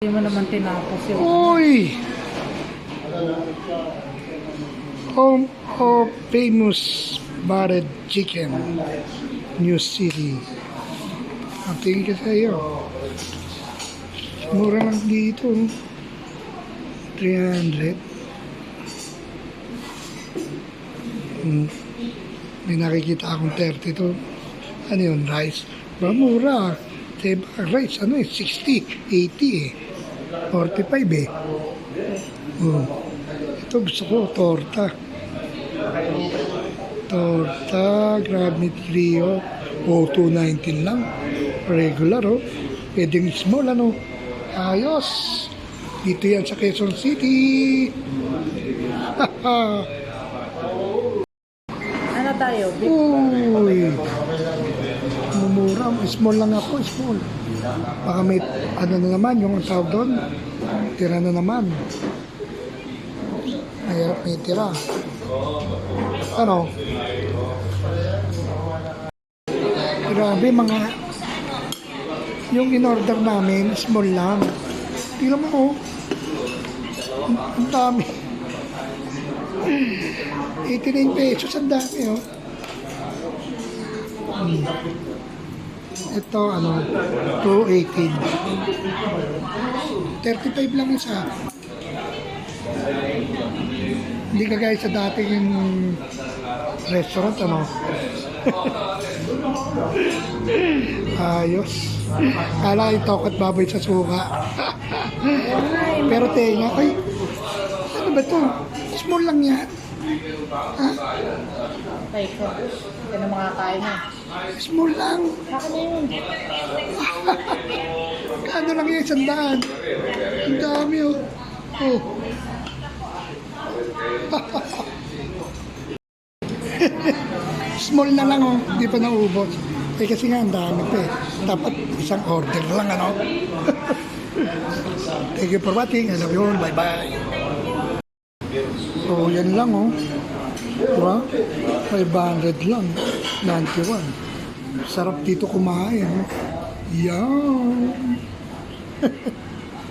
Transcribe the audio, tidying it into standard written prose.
Hindi mo naman tinapos yun. Uy! Home of famous buttered chicken, New City. Ang tingin ka sa'yo. Mura lang dito. 300. May nakikita akong 32. Ano yun? Rice. Ba, mura. Diba, rice, 60, 80 eh. 45 eh. Oh. Ito gusto ko, torta. Torta, grab meat trio. O, 219 lang. Regular, oh. Pwedeng small, ano. Ayos. Dito yan sa Quezon City. Ano tayo? Uy. Mumura. Small lang ako, small. Baka may, ano na naman, yung tawag doon. Tira na naman. Mahirap may tira. Ano? Grabe mga, yung in-order namin, small lang. Tingnan mo, oh. Ang dami. 89 pesos, ang dami, oh. Ito, 218. 35 lang isa. Hindi ka guys sa dating restaurant, Ayos. Kala ito at baboy sa suka. Pero tenga, ay, ano ba ito? Small lang yan. Ha? Tay ko. Yan ang makakain mo. Small lang. Akin na yun. Ano lang yan, 100. Ang dami, oh. Oh. Small na lang, oh. Hindi pa naubos. Eh, kasi nga, ang dami pa eh. Dapat isang order lang, Thank you for watching. I love you all. Bye-bye. So, yan lang, oh. Diba? 500 lang. 91. Sarap dito kumain. Yan.